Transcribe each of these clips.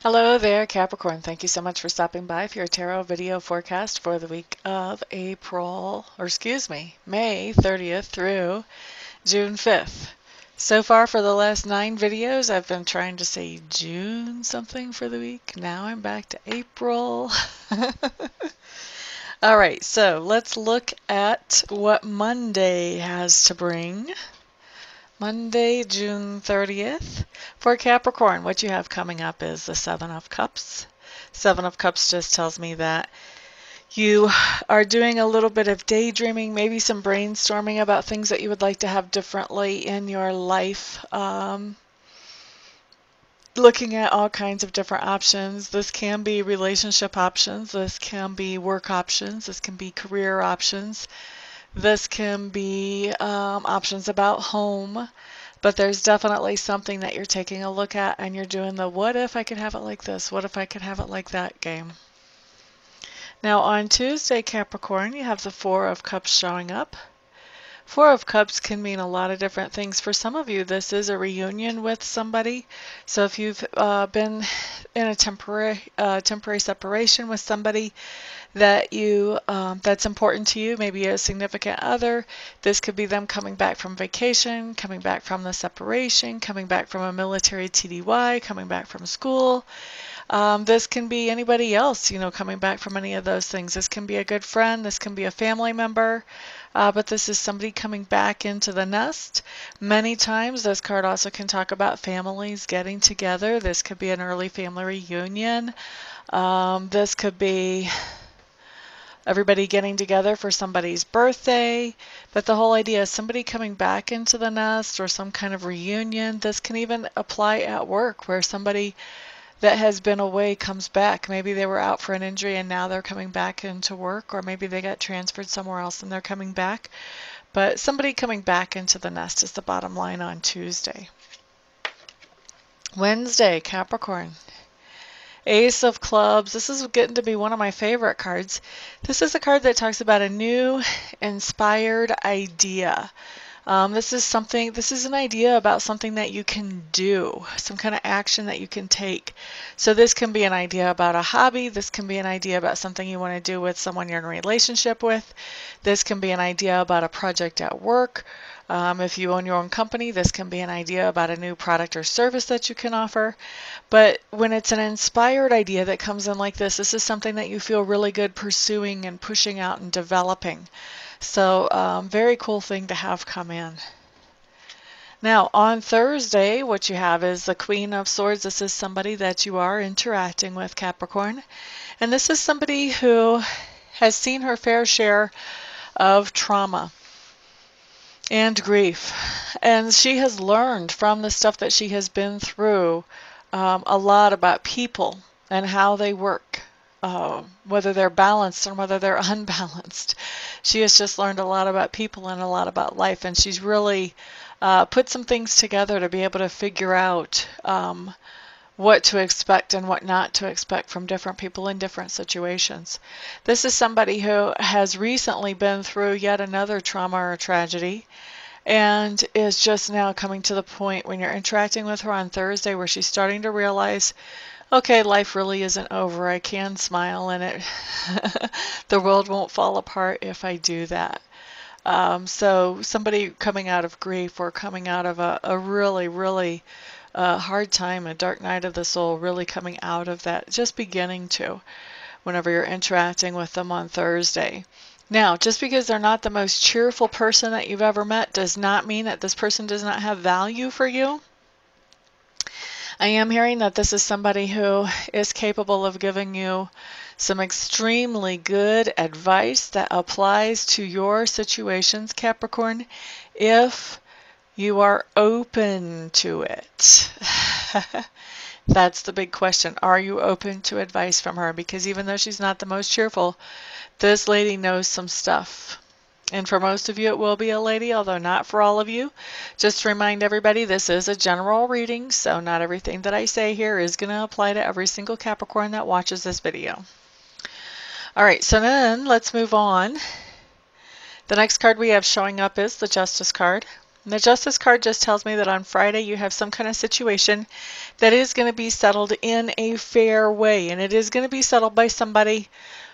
Hello there, Capricorn. Thank you so much for stopping by for your tarot video forecast for the week of May 30th through June 5th. So far for the last 9 videos, I've been trying to say June something for the week. Now I'm back to April. All right, so let's look at what Monday has to bring. Monday, June 30th. For Capricorn, what you have coming up is the Seven of Cups. Seven of Cups just tells me that you are doing a little bit of daydreaming, maybe some brainstorming about things that you would like to have differently in your life. Looking at all kinds of different options. This can be relationship options. This can be work options. This can be career options. This can be options about home, but there's definitely something that you're taking a look at and you're doing the what if I could have it like this, what if I could have it like that game. Now on Tuesday, Capricorn, you have the Four of Cups showing up. Four of Cups can mean a lot of different things. For some of you, this is a reunion with somebody. So if you've been in a temporary separation with somebody that that's important to you, maybe a significant other, this could be them coming back from vacation, coming back from the separation, coming back from a military TDY, coming back from school. This can be anybody else, coming back from any of those things. This can be a good friend, this can be a family member, but this is somebody coming back into the nest. Many times this card also can talk about families getting together. This could be an early family reunion. This could be everybody getting together for somebody's birthday, but the whole idea is somebody coming back into the nest or some kind of reunion. This can even apply at work where somebody that has been away comes back. Maybe they were out for an injury and now they're coming back into work, or maybe they got transferred somewhere else and they're coming back. But somebody coming back into the nest is the bottom line on Tuesday. Wednesday, Capricorn. Ace of Clubs. This is getting to be one of my favorite cards. This is a card that talks about a new, inspired idea. This is an idea about something that you can do, some kind of action that you can take. So this can be an idea about a hobby. This can be an idea about something you want to do with someone you're in a relationship with. This can be an idea about a project at work. If you own your own company, this can be an idea about a new product or service that you can offer. But when it's an inspired idea that comes in like this is something that you feel really good pursuing and pushing out and developing. So very cool thing to have come in. Now on Thursday, what you have is the Queen of Swords. This is somebody that you are interacting with, Capricorn. And this is somebody who has seen her fair share of trauma and grief. And she has learned from the stuff that she has been through a lot about people and how they work. Whether they're balanced or whether they're unbalanced. She has just learned a lot about people and a lot about life, and she's really put some things together to be able to figure out what to expect and what not to expect from different people in different situations. This is somebody who has recently been through yet another trauma or tragedy and is just now coming to the point when you're interacting with her on Thursday where she's starting to realize, okay, life really isn't over. I can smile and the world won't fall apart if I do that. So somebody coming out of grief or coming out of a really, really hard time, a dark night of the soul, really coming out of that, just beginning to, whenever you're interacting with them on Thursday. Now, just because they're not the most cheerful person that you've ever met does not mean that this person does not have value for you. I am hearing that this is somebody who is capable of giving you some extremely good advice that applies to your situations, Capricorn, if you are open to it. That's the big question. Are you open to advice from her? Because even though she's not the most cheerful, this lady knows some stuff. And for most of you, it will be a lady, although not for all of you. Just to remind everybody, this is a general reading, so not everything that I say here is going to apply to every single Capricorn that watches this video. All right, so then let's move on. The next card we have showing up is the Justice card. The Justice card just tells me that on Friday you have some kind of situation that is going to be settled in a fair way, and it is going to be settled by somebody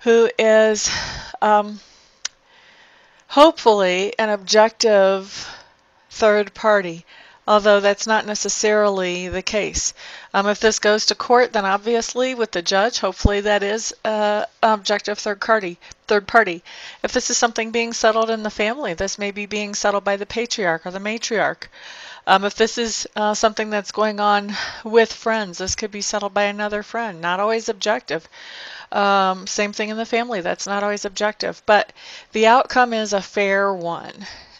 who is hopefully an objective third party, although that's not necessarily the case. If this goes to court, then obviously with the judge, hopefully that is an objective third party. If this is something being settled in the family, this may be being settled by the patriarch or the matriarch. If this is something that's going on with friends, this could be settled by another friend. Not always objective. Same thing in the family. That's not always objective. But the outcome is a fair one.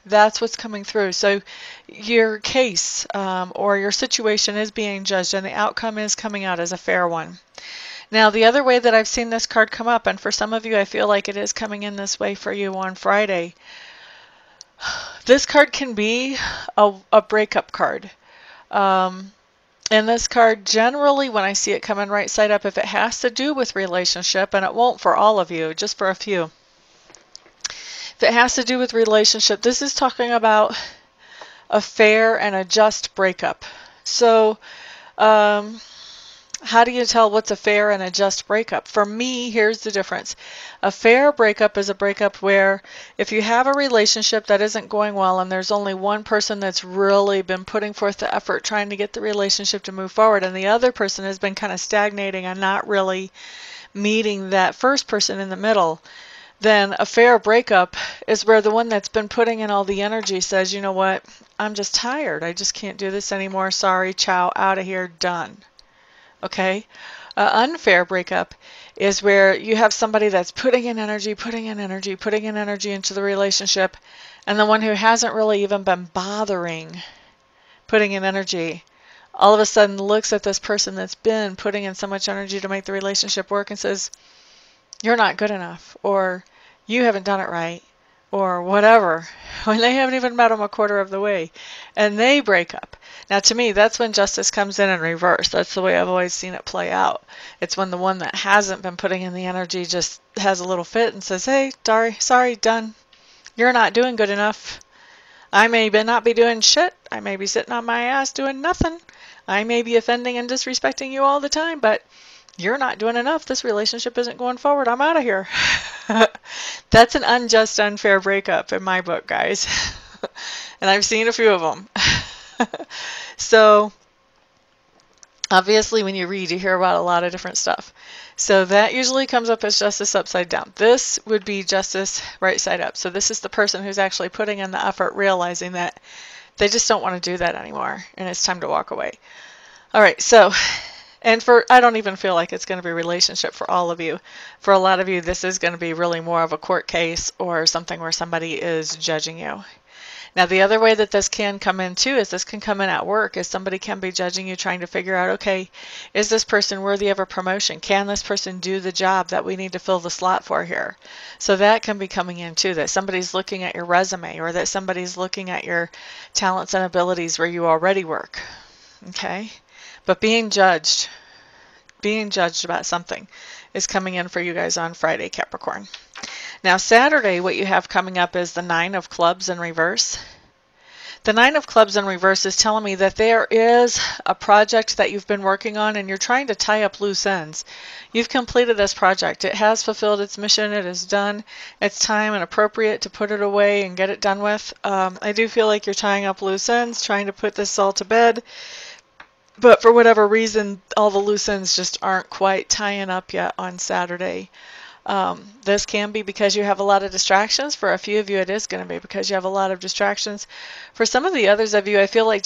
That's what's coming through. So your case or your situation is being judged, and the outcome is coming out as a fair one. Now, the other way that I've seen this card come up, and for some of you I feel like it is coming in this way for you on Friday, this card can be a breakup card. And this card, generally when I see it coming right side up, if it has to do with relationship, and it won't for all of you, just for a few. If it has to do with relationship, this is talking about a fair and a just breakup. So, how do you tell what's a fair and a just breakup? For me, here's the difference. A fair breakup is a breakup where if you have a relationship that isn't going well and there's only one person that's really been putting forth the effort trying to get the relationship to move forward, and the other person has been kind of stagnating and not really meeting that first person in the middle, then a fair breakup is where the one that's been putting in all the energy says, you know what, I'm just tired. I just can't do this anymore. Sorry, ciao, out of here, done. Okay? Unfair breakup is where you have somebody that's putting in energy into the relationship, and the one who hasn't really even been bothering putting in energy all of a sudden looks at this person that's been putting in so much energy to make the relationship work and says, you're not good enough, or you haven't done it right, or whatever, when they haven't even met them a quarter of the way, and they break up. Now, to me, that's when justice comes in reverse. That's the way I've always seen it play out. It's when the one that hasn't been putting in the energy just has a little fit and says, hey, sorry, done. You're not doing good enough. I may not be doing shit. I may be sitting on my ass doing nothing. I may be offending and disrespecting you all the time, but you're not doing enough. This relationship isn't going forward. I'm out of here. That's an unjust, unfair breakup in my book, guys. And I've seen a few of them. So, obviously, when you read, you hear about a lot of different stuff. So that usually comes up as justice upside down. This would be justice right side up. So this is the person who's actually putting in the effort, realizing that they just don't want to do that anymore, and it's time to walk away. All right, so... And I don't even feel like it's going to be a relationship for all of you. For a lot of you, this is going to be really more of a court case or something where somebody is judging you. Now, the other way that this can come in too is this can come in at work, is somebody can be judging you, trying to figure out, okay, is this person worthy of a promotion? Can this person do the job that we need to fill the slot for here? So that can be coming in too, that somebody's looking at your resume, or that somebody's looking at your talents and abilities where you already work. Okay? But being judged about something is coming in for you guys on Friday, Capricorn. Now, Saturday, what you have coming up is the 9 of Clubs in reverse. The 9 of Clubs in reverse is telling me that there is a project that you've been working on and you're trying to tie up loose ends. You've completed this project. It has fulfilled its mission. It is done. It's time and appropriate to put it away and get it done with. I do feel like you're tying up loose ends, trying to put this all to bed. But for whatever reason, all the loose ends just aren't quite tying up yet on Saturday. This can be because you have a lot of distractions. For a few of you, it is going to be because you have a lot of distractions. For some of the others of you, I feel like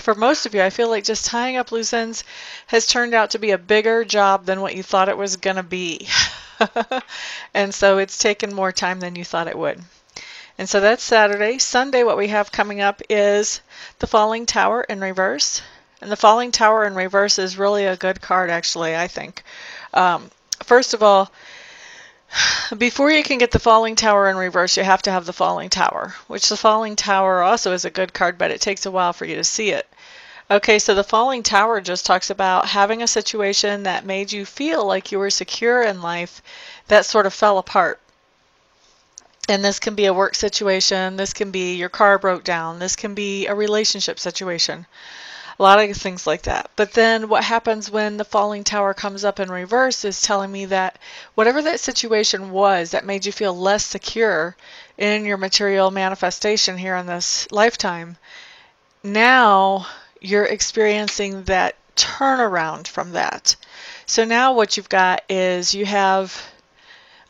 for most of you, I feel like just tying up loose ends has turned out to be a bigger job than what you thought it was going to be. And so it's taken more time than you thought it would. And so that's Saturday. Sunday, what we have coming up is the Falling Tower in reverse. And the Falling Tower in reverse is really a good card, actually, I think. First of all, before you can get the Falling Tower in reverse, you have to have the Falling Tower, which the Falling Tower also is a good card, but it takes a while for you to see it. Okay, so the Falling Tower just talks about having a situation that made you feel like you were secure in life that sort of fell apart. And this can be a work situation, this can be your car broke down, this can be a relationship situation, a lot of things like that. But then what happens when the falling tower comes up in reverse is telling me that whatever that situation was that made you feel less secure in your material manifestation here in this lifetime, now you're experiencing that turnaround from that. So now what you've got is you have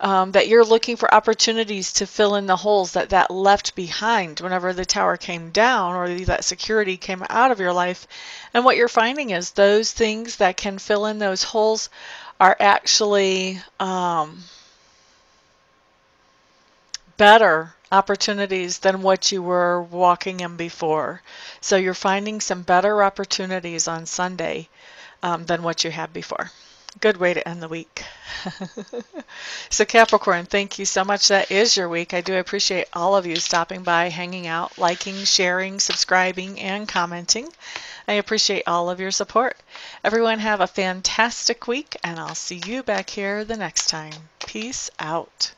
that you're looking for opportunities to fill in the holes that left behind whenever the tower came down or that security came out of your life. And what you're finding is those things that can fill in those holes are actually better opportunities than what you were walking in before. So you're finding some better opportunities on Sunday than what you had before. Good way to end the week. So Capricorn, thank you so much. That is your week. I do appreciate all of you stopping by, hanging out, liking, sharing, subscribing, and commenting. I appreciate all of your support. Everyone have a fantastic week, and I'll see you back here the next time. Peace out.